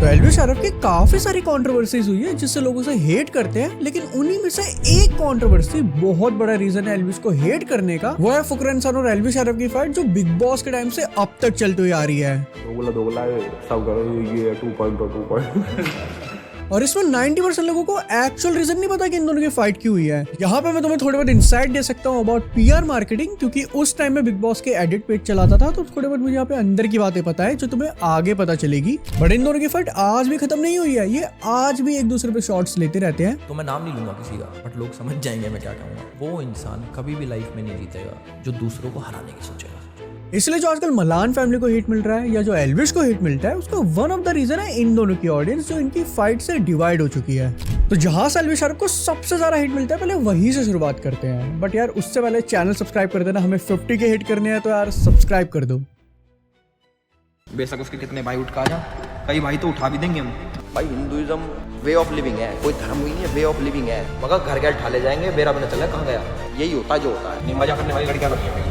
तो एल्विश शाहरुख की काफी सारी कंट्रोवर्सीज हुई है जिससे लोग उसे हेट करते हैं, लेकिन उन्हीं में से एक कंट्रोवर्सी बहुत बड़ा रीजन है एल्विश को हेट करने का, वो है फुकरन खान और एल्विश शाहरुख की फाइट जो बिग बॉस के टाइम से अब तक चलती हुई आ रही है। और इसमें 90% लोगों को एक्चुअल रीजन नहीं पता कि इन दोनों की फाइट क्यों हुई है। यहाँ पे मैं तुम्हें थोड़े बहुत इंसाइट दे सकता हूँ अबाउट पीआर मार्केटिंग, क्योंकि उस टाइम में बिग बॉस के एडिट पेज चलाता था, तो थोड़े बहुत मुझे यहाँ पे अंदर की बातें पता है जो तुम्हें आगे पता चलेगी। बट इन दोनों की फाइट आज भी खत्म नहीं हुई है, ये आज भी एक दूसरे पे शॉट्स लेते रहते हैं। तो मैं नाम नहीं लूंगा किसी का, बट लोग समझ जाएंगे मैं क्या कहूँगा। वो इंसान कभी भी लाइफ में नहीं जीतेगा जो दूसरों को हराने की सोचेगा। इसलिए जो आजकल मलान फैमिली को हिट मिल रहा है या जो एल्विश को हिट मिलता है, उसका वन ऑफ द रीजन है इन दोनों की ऑडियंस जो इनकी फाइट से डिवाइड हो चुकी है। तो जहां से एल्विश शाहरुख को सबसे ज्यादा हिट मिलता है पहले वहीं से शुरुआत करते हैं। बट यार उससे पहले चैनल सब्सक्राइब कर देना, हमें 50 के हिट करने हैं तो यार सब्सक्राइब कर दो। बेशक उसके कितने भाई उठा जा, कई भाई तो उठा भी देंगे हम। भाई हिंदुइज्म वे ऑफ लिविंग है, कोई धर्म ही नहीं है, वे ऑफ लिविंग है। मगर घर घर ठाले जाएंगे, मेरा भी न चला कहाँ गया, यही होता है जो होता है। नहीं मजा करने वाली लड़कियां लगती हैं।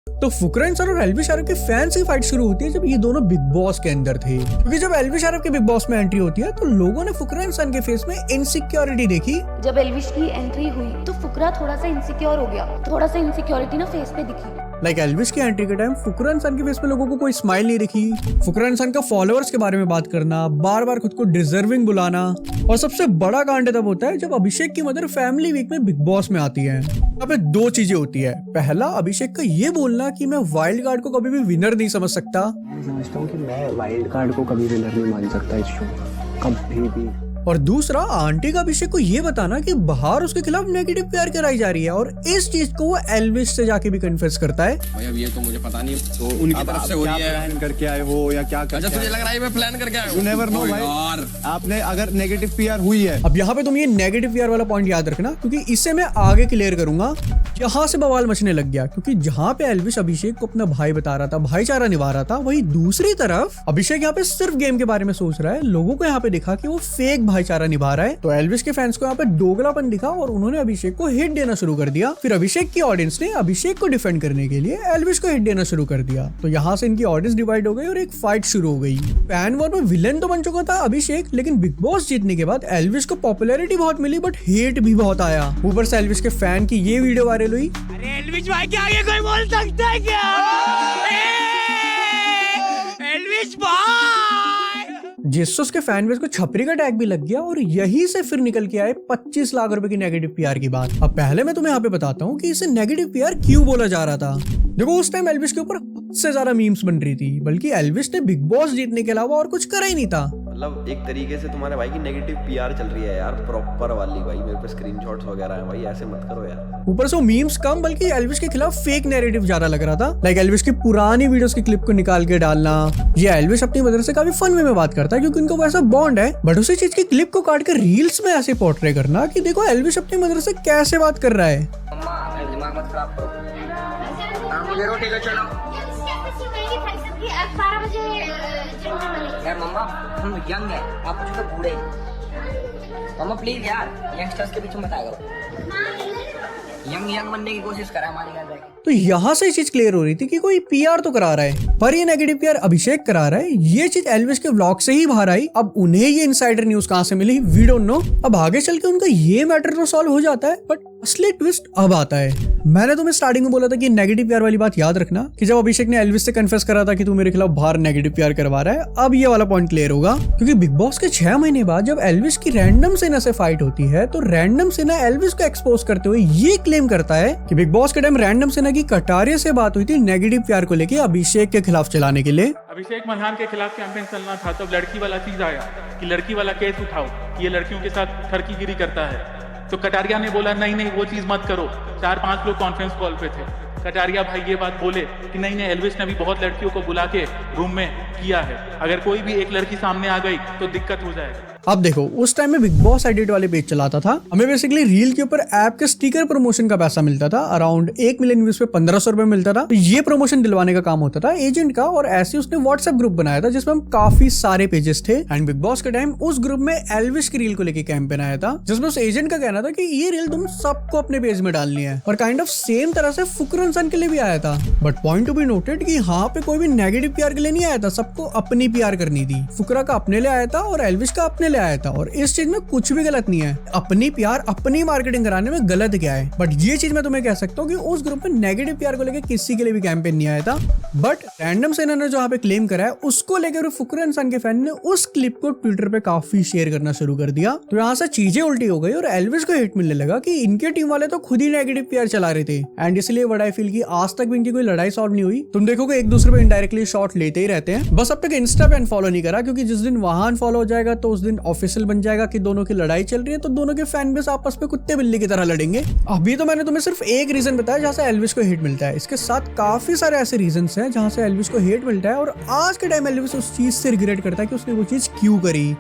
तो फुकरन खान और एल्विश शाहरुख के फैंस की फाइट शुरू होती है जब ये दोनों बिग बॉस के अंदर थे, क्योंकि जब एल्विश शाहरुख के बिग बॉस में एंट्री होती है तो लोगों ने फुकरन खान के फेस में इनसिक्योरिटी देखी। जब एल्विश की एंट्री हुई तो फुकरा थोड़ा सा इनसिक्योर हो गया, थोड़ा सा इनसिक्योरिटी ना फेस पे दिखी। लाइक एल्विश की एंट्री के टाइम फुकरन खान के फेस पे लोगों को कोई स्माइल नहीं दिखी। फुकरन खान का फॉलोअर्स के बारे में बात करना, बार बार खुद को डिजर्विंग बुलाना, और सबसे बड़ा कांड तब होता है जब अभिषेक की मदर फैमिली वीक में बिग बॉस में आती है। यहाँ पे दो चीजें होती है, पहला अभिषेक का ये बोलना कि मैं वाइल्ड कार्ड को कभी भी विनर नहीं समझ सकता। मैं समझता हूँ कि मैं वाइल्ड कार्ड को कभी विनर नहीं मान सकता इस शो में, कभी भी। और दूसरा आंटी का अभिषेक को ये बताना कि बाहर उसके खिलाफ नेगेटिव प्यार कराई जा रही है, और इस चीज को वो एल्विश से जाके भी कन्फेस करता है। भाई अब ये तो मुझे पता नहीं, तो उनकी तरफ से हो रही है। प्लान करके आए हो या क्या करके? अच्छा तुझे लग रहा है मैं प्लान करके आया हूं? You never know भाई। यार आपने अगर नेगेटिव पीआर हुई है, अब यहाँ पे तुम ये नेगेटिव पीआर वाला पॉइंट याद रखना, क्योंकि इसे मैं आगे क्लियर करूंगा। यहाँ से बवाल मचने लग गया, क्योंकि जहाँ पे एल्विश अभिषेक को अपना भाई बता रहा था, भाईचारा निभा रहा था, वही दूसरी तरफ अभिषेक यहाँ पे सिर्फ गेम के बारे में सोच रहा है। लोगों को यहाँ पे दिखा कि वो फेक भाईचारा निभा रहा है, तो एल्विश के फैंस को यहाँ पे दोगलापन दिखा और उन्होंने अभिषेक को हिट देना शुरू कर दिया। फिर अभिषेक की ऑडियंस ने अभिषेक को डिफेंड करने के लिए एल्विश को हिट देना शुरू कर दिया। तो यहाँ से इनकी ऑडियंस डिवाइड हो गई और एक फाइट शुरू हो गई। फैन वॉर में विलेन तो बन चुका था अभिषेक, लेकिन बिग बॉस जीतने के बाद एल्विश को पॉपुलैरिटी बहुत मिली, बट हेट भी बहुत आया। ऊपर से एल्विश के फैन की ये वीडियो वायरल हुई। अरे एल्विश भाई के आगे कोई बोल सकता है क्या? एल्विश भाई, जिससे उसके फैन बेस को छपरी का टैग भी लग गया, और यही से फिर निकल के आए 25 लाख रुपए की नेगेटिव पीआर की बात। अब पहले मैं तुम्हें यहाँ पे बताता हूँ कि इसे नेगेटिव पीआर क्यों बोला जा रहा था। देखो उस टाइम एल्विश के ऊपर से ज्यादा मीम्स बन रही थी, बल्कि एल्विश ने बिग बॉस जीतने के अलावा और कुछ करा ही नहीं था। मतलब एक तरीके से तुम्हारे भाई की नेगेटिव पीआर चल रही है यार, प्रॉपर वाली। भाई मेरे पे स्क्रीनशॉट्स वगैरह है, भाई ऐसे मत करो यार। ऊपर से वो मीम्स कम, बल्कि एल्विश के खिलाफ फेक नैरेटिव ज्यादा लग रहा था। लाइक एल्विश की पुरानी वीडियोस की क्लिप को निकाल के डालना। ये एल्विश अपनी मदर से काफी फन वे में बात करता है क्योंकि उनको वैसा बॉन्ड है, बट उसी चीज की क्लिप को काट कर रील्स में ऐसे पोर्ट्रे करना कि देखो एल्विश अपनी मदर से कैसे बात कर रहा है। दिमाग मत खराब करो। मुझे रोटी लो, चलो। 12 बजे यार मम्मा हम यंग है, आप मुझे तो बूढ़े। मम्मा प्लीज यार, यंगस्टर्स के पीछे मत आया करो। यंग बनने की कोशिश करा हमारी घर जाके। तो यहाँ से चीज क्लियर हो रही थी कि कोई पीआर तो करा रहा है, पर ये नेगेटिव पीआर अभिषेक करा रहा है। ये चीज एल्विश के व्लॉग से ही बाहर आई। अब उन्हें ये इनसाइडर न्यूज कहाँ से मिली वी डोंट नो। अब आगे चल के उनका ये मैटर तो सॉल्व हो जाता है, बट असली ट्विस्ट अब आता है। मैंने तुम्हें स्टार्टिंग में बोला था कि नेगेटिव पीआर वाली बात याद रखना, कि जब अभिषेक ने एल्विश से कन्फेस करा था कि तू मेरे खिलाफ बाहर नेगेटिव पीआर करवा रहा है, अब ये वाला पॉइंट क्लियर होगा। क्योंकि बिग बॉस के 6 महीने बाद जब एल्विश की रैंडम सेना से फाइट होती है, तो रैंडम सेना एल्विश को एक्सपोज करते हुए ये क्लेम करता है कि बिग बॉस के टाइम रैंडम सेना की कटारिया से बात हुई थी नेगेटिव पीआर को लेके अभिषेक के खिलाफ चलाने के लिए। अभिषेक मल्हान के खिलाफ कैंपेन चलना था, तब लड़की वाला चीज आया कि लड़की वाला केस उठाओ, ये लड़कियों के साथ ठरकीगिरी करता है। तो कटारिया ने बोला नहीं वो चीज मत करो। 4-5 लोग कॉन्फ्रेंस कॉल पे थे। कटारिया भाई ये बात बोले कि नहीं एल्विश ने भी बहुत लड़कियों को बुला के रूम में किया है, अगर कोई भी एक लड़की सामने आ गई तो दिक्कत हो जाएगा। अब देखो उस टाइम में बिग बॉस एडिट वाले पेज चलाता था। हमें बेसिकली रील के ऊपर ऐप के स्टिकर प्रमोशन का पैसा मिलता था। अराउंड 1 मिलियन व्यूज पे 1500 रुपए मिलता था। तो ये प्रमोशन दिलवाने का काम होता था एजेंट का, और ऐसे उसने व्हाट्सएप ग्रुप बनाया था जिसमें हम काफी सारे पेजेस थे। एंड बिग बॉस के टाइम उस ग्रुप में एल्विश की रील को लेके कैंपेन आया था, जिसमें उस एजेंट का कहना था कि ये रील तुम सबको अपने पेज में डालनी है। और काइंड ऑफ सेम तरह से फुकरन इंसान के लिए भी आया था। But point to be noted कि यहाँ पे कोई भी नेगेटिव पीआर के लिए नहीं आया था, सबको अपनी पीआर करनी थी। फुकरा का अपने लिए आया था और एल्विश का अपने लिए आया था, और इस चीज में कुछ भी गलत नहीं है। अपनी पीआर अपनी मार्केटिंग कराने में गलत क्या है। बट ये चीज मैं तुम्हें कह सकता हूँ कि उस ग्रुप में नेगेटिव पीआर को लेकर किसी के लिए भी कैंपेन नहीं आया था। बट रैंडम सेना ने जो यहाँ पे क्लेम करा है उसको लेकर फुकरा इंसान के फैन ने उस क्लिप को ट्विटर पे काफी शेयर करना शुरू कर दिया। तो यहाँ से चीजें उल्टी हो गई और एल्विश को हिट मिलने लगा कि इनके टीम वाले तो खुद ही नेगेटिव पीआर चला रहे थे। एंड इसलिए व्हाट आई फील कि आज तक भी इनकी कोई लड़ाई सॉल्व नहीं हुई। तुम देखोगे एक दूसरे पे इनडायरेक्टली शॉट लेते ही रहते हैं। बस अब तक इंस्टा पे अनफॉलो नहीं करा, क्योंकि जिस दिन वहां अनफॉलो हो जाएगा तो उस दिन ऑफिशियल बन जाएगा कि दोनों की लड़ाई चल रही है, तो दोनों के फैन बेस आपस में कुत्ते बिल्ली की तरह लड़ेंगे। अभी तो मैंने तुम्हें सिर्फ एक रीजन बताया जहां से एल्विश को हिट मिलता है। इसके साथ काफी सारे ऐसे रीजंस हैं जहां से एल्विश को हिट मिलता है, और आज के टाइम एल्विश उस चीज से रिग्रेट करता है कि उसने वो चीज क्यों करी।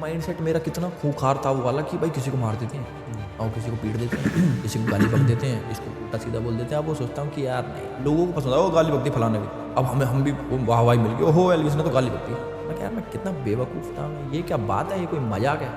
माइंडसेट मेरा कितना खूंखार था वो वाला कि भाई किसी को मार देते हैं और किसी को पीट देते हैं, किसी को गाली बक देते हैं, इसको उल्टा सीधा बोल देते हैं। अब वो सोचता हूँ कि यार नहीं, लोगों को पसंद है वो गाली बकती फलाना भी। अब हम भी वाह वाह मिल गई, ओहो एल्विश ने तो गाली बकती। मैं यार मैं कितना बेवकूफ़ था, ये क्या बात है, ये कोई मजाक है।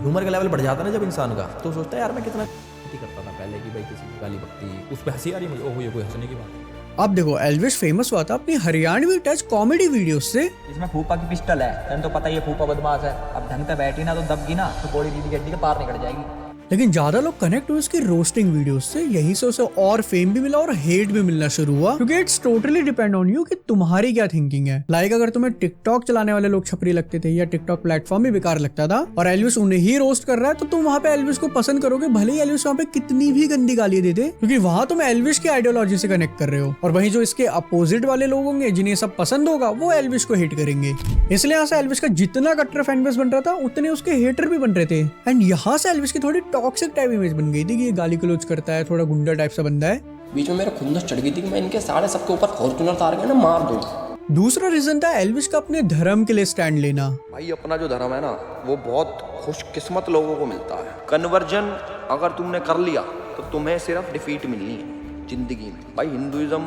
ह्यूमर का लेवल बढ़ जाता है ना जब इंसान का, तो सोचता है यार मैं कितना करता था पहले कि भाई किसी की गाली बकती, उस पर हंसी आ रही मुझे, ओहो ये कोई हंसने की बात है। अब देखो एल्विश फेमस हुआ था अपनी हरियाणवी टच कॉमेडी वीडियोस से। इसमें फूफा की पिस्टल है, तैਨੂੰ तो पता ही है फूफा बदमाश है। अब ढंग पे बैठी ना तो दबगी ना तो गोली दीदी गड्डी के पार निकल जाएगी। लेकिन ज्यादा लोग कनेक्ट हुए उसकी रोस्टिंग वीडियोस से, यहीं से उसे और फेम भी मिला और हेट भी मिलना शुरू हुआ, क्योंकि it's totally depend on you कि तुम्हारी क्या थिंकिंग है। लाइक अगर तुम्हें टिकटॉक चलाने वाले लोग छपरी लगते थे या टिकटॉक प्लेटफॉर्म भी बेकार लगता था और एल्विश उन्हें ही रोस्ट कर रहा है, तो तुम वहां पे एल्विश को पसंद करोगे, भले ही एल्विश वहां पे कितनी भी गंदी गाली दे दे, क्योंकि वहां तुम एल्विश की आइडियोलॉजी से कनेक्ट कर रहे हो। और वहीं जो इसके अपोजिट वाले लोग होंगे जिन्हें सब पसंद होगा वो एल्विश को हिट करेंगे। इसलिए यहाँ से एल्विश का जितना कट्टर फैन बेस बन रहा था उतने उसके हेटर भी बन रहे थे। एंड यहाँ से एल्विश की थोड़ी टॉक्सिक टाइप इमेज बन गई थी कि ये गाली गलौज करता है, थोड़ा गुंडा टाइप सा बंदा है। बीच में मेरा खुंदस चढ़ गई थी कि मैं इनके सारे सबके ऊपर फॉर्च्यूनर तार के ना मार दूं। दूसरा रीजन था एल्विश का अपने धर्म के लिए स्टैंड लेना। भाई अपना जो धर्म है ना वो बहुत खुशकिस्मत लोगों को मिलता है। कन्वर्जन अगर तुमने कर लिया तो तुम्हें सिर्फ डिफीट मिलनी है जिंदगी में। भाई हिंदुइज्म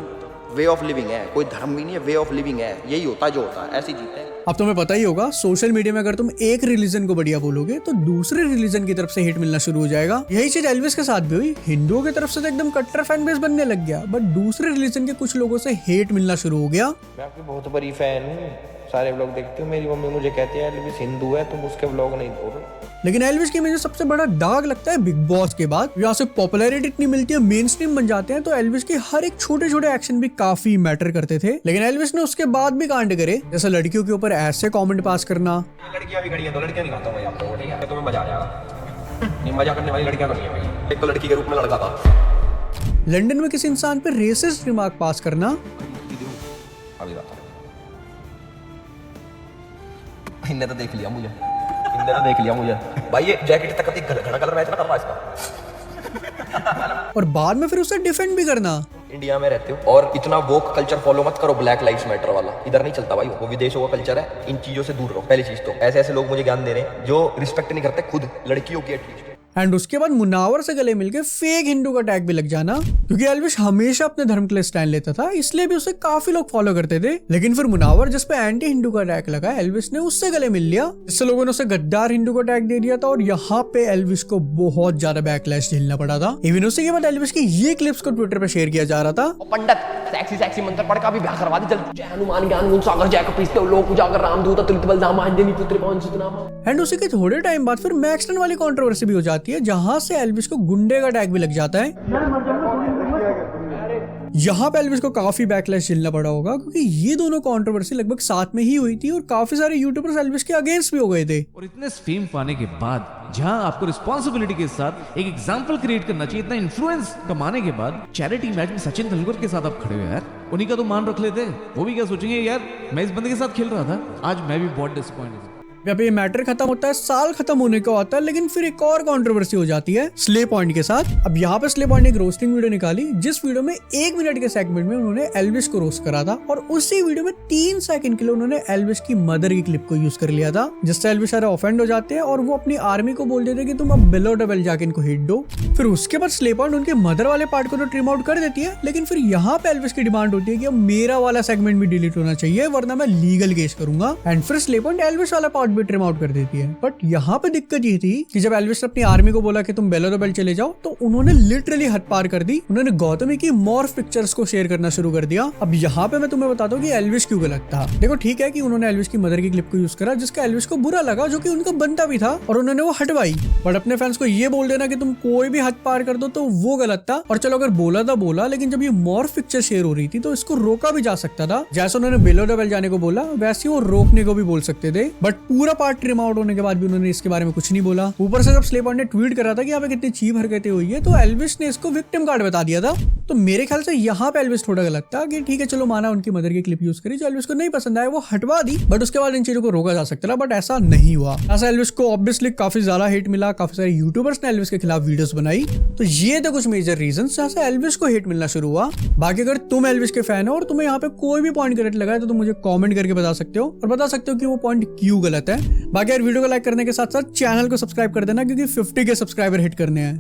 वे ऑफ लिविंग है, कोई धर्म भी नहीं है, वे ऑफ लिविंग है। यही होता है जो होता है, ऐसे ही जीते हैं। अब तुम्हें पता ही होगा सोशल मीडिया में अगर तुम एक रिलीजन को बढ़िया बोलोगे तो दूसरे रिलीजन की तरफ से हिट मिलना शुरू हो जाएगा। यही चीज एल्विश के साथ भी हुई। हिंदुओं की तरफ से तो एकदम कट्टर फैन बेस बनने लग गया, बट दूसरे रिलीजन के कुछ लोगों से हेट मिलना शुरू हो गया। मैं आपकी बहुत बड़ी फैन हूँ, सारे व्लॉग देखती हूँ। मेरी मम्मी मुझे कहती है एल्विश हिंदू है, तुम उसके व्लॉग नहीं देखोगे। लेकिन एल्विश की मुझे सबसे बड़ा दाग लगता है बिग बॉस के बाद। यहाँ से पॉपुलैरिटी इतनी मिलती है, मेन स्ट्रीम बन जाते हैं, तो एल्विश के हर एक छोटे छोटे एक्शन भी काफी मैटर करते थे। लेकिन एल्विश ने उसके बाद भी कांड करे, जैसे लड़कियों के ऊपर ऐसे कमेंट पास करना। लड़कियां भी खड़ी हैं, तो लड़कियां नहीं खाता भाई आप लोगों, ठीक है? तुम्हें मजा आ जाएगा। नहीं मजा करने वाली लड़कियां खड़ी हैं भाई। एक तो लड़की के रूप में लड़का था। लंदन में किसी इंसान पे रेसिस्ट रिमार्क पास करना। अभी बात इनने तो देख लिया मुझे, इनने तो देख लिया मुझे। भाई ये जैकेट तक घना कलर मैच ना करवा इसका। और बाद में फिर उसे डिफेंड भी करना। इंडिया में रहते हो और इतना वोक कल्चर फॉलो मत करो, ब्लैक लाइव्स मैटर वाला इधर नहीं चलता भाई। वो विदेशों का कल्चर है, इन चीजों से दूर रहो। पहली चीज तो ऐसे ऐसे लोग मुझे ज्ञान दे रहे हैं जो रिस्पेक्ट नहीं करते खुद लड़कियों की एटलीस्ट। एंड उसके बाद मुनावर से गले मिलके फेक हिंदू का टैग भी लग जाना, क्योंकि एल्विश हमेशा अपने धर्म के लिए स्टैंड लेता था, इसलिए भी उसे काफी लोग फॉलो करते थे। लेकिन फिर मुनावर जिस पे एंटी हिंदू का टैग लगा, एल्विश ने उससे गले मिल लिया, जिससे लोगों ने उसे गद्दार हिंदू का टैग दे दिया था। और यहाँ पे एल्विश को बहुत ज्यादा बैकलैश झेलना पड़ा था। इवन उसी के बाद एल्विश की ये क्लिप्स को ट्विटर पे शेयर किया जा रहा था। पंडित सेक्सी सेक्सी मंत्र पढ़ का भी ब्याह करवा दे जल्दी। जय हनुमान ज्ञान गुण सागर जय कपीस देव लोक उजागर रामदूत तुलित बलधाम अंजनी पुत्र पवन सुत नामा। एंड उसी के थोड़े टाइम बाद फिर मैक्सटन वाली कंट्रोवर्सी भी हो जाती है, जहां से एल्विश को गुंडे का टैग भी लग जाता है। यहाँ पे एल्विश को काफी बैकलैश झेलना पड़ा होगा, क्योंकि ये दोनों कंट्रोवर्सी लगभग साथ में ही हुई थी और काफी सारे यूट्यूबर्स एल्विश के अगेंस्ट भी हो गए थे। और इतने फेम पाने के बाद जहां आपको रिस्पॉन्सिबिलिटी के साथ एक एग्जाम्पल क्रिएट करना चाहिए, इतना इन्फ्लुएंस कमाने के बाद चैरिटी मैच में सचिन तेंदुलकर के साथ आप खड़े हो यार, उन्हीं का तो मान रख लेते। वो भी क्या सोचेंगे यार मैं इस बंदे के साथ खेल रहा था। आज मैं भी बहुत डिसअपॉइंटेड। यहाँ पे मैटर खत्म होता है, साल खत्म होने का होता है, लेकिन फिर एक और कंट्रोवर्सी हो जाती है स्ले पॉइंट के साथ। अब यहाँ पे स्ले पॉइंट ने एक रोस्टिंग वीडियो निकाली, जिस वीडियो में 1 मिनट के सेगमेंट में उन्होंने एल्विश को रोस्ट करा था, और उसी वीडियो में 3 सेकंड के लिए उन्होंने एल्विश की मदर की क्लिप को यूज कर लिया था, जिससे एल्विश सारे ऑफेंड हो जाते हैं और वो अपनी आर्मी को बोल देते हैं कि तुम अब बिलो डबल जाके इनको हिट दो। फिर उसके बाद स्ले पॉइंट उनके मदर वाले पार्ट को तो ट्रिम आउट कर देती है, लेकिन फिर यहाँ पे एल्विश की डिमांड होती है कि अब मेरा वाला सेगमेंट भी डिलीट होना चाहिए, वरना मैं लीगल केस करूंगा। एंड फिर स्ले पॉइंट एल्विश वाला पार्ट भी ट्रिम आउट कर देती है। बट यहाँ पे दिक्कत ये थी कि जब एल्विस ने अपनी आर्मी को बोला कि तुम बेलो द बेल चले जाओ, तो उन्होंने लिटरली हद पार कर दी। उन्होंने गौतमी की मॉर्फ पिक्चर्स को शेयर करना शुरू कर दिया। अब यहाँ पे मैं तुम्हें बताता हूँ कि एल्विस क्यों गलत था। देखो ठीक है कि उन्होंने एल्विस की मदर की क्लिप को यूज करा जिसका एल्विस को बुरा लगा, जो कि उनका बनता भी था, और उन्होंने वो हटवाई। बट अपने फैंस को ये बोल देना कि तुम कोई भी हद पार कर दो तो वो गलत था। और चलो अगर बोला था बोला, लेकिन जब ये मॉर्फ पिक्चर शेयर हो रही थी तो इसको रोका भी जा सकता था। जैसे उन्होंने बेलो द बेल जाने को बोला वैसे वो रोकने को भी बोल सकते थे। बट पूरा पार्ट ट्रिम आउट होने के बाद भी उन्होंने इसके बारे में कुछ नहीं बोला। ऊपर से जब स्लेपॉइंट ने ट्वीट करा था कि यहाँ पे कितनी चीप हरकतें हुई है, तो एल्विस ने इसको विक्टिम कार्ड बता दिया था। तो मेरे ख्याल से यहाँ पे एल्विस थोड़ा गलत था कि ठीक है चलो माना उनकी मदर की क्लिप यूज करी, जो एल्विस को नहीं पसंद आया वो हटवा दी, बट उसके बाद इन चीजों को रोका जा सकता था। बट ऐसा नहीं हुआ। ऐसा एल्विस को ऑब्वियसली काफी ज्यादा हेट मिला, काफी सारे यूट्यूबर्स ने एल्विस के खिलाफ वीडियोस बनाई। तो ये थे कुछ मेजर रीजंस जहाँ से एल्विस को हेट मिलना शुरू हुआ। बाकी अगर तुम एल्विस के फैन हो और तुम्हें यहाँ पे कोई भी पॉइंट गलत लगा है तो तुम मुझे कमेंट करके बता सकते हो और बता सकते हो कि वो पॉइंट क्यों गलत है। बाकी यार वीडियो को लाइक करने के साथ साथ चैनल को सब्सक्राइब कर देना, क्योंकि 50 के सब्सक्राइबर हिट करने हैं।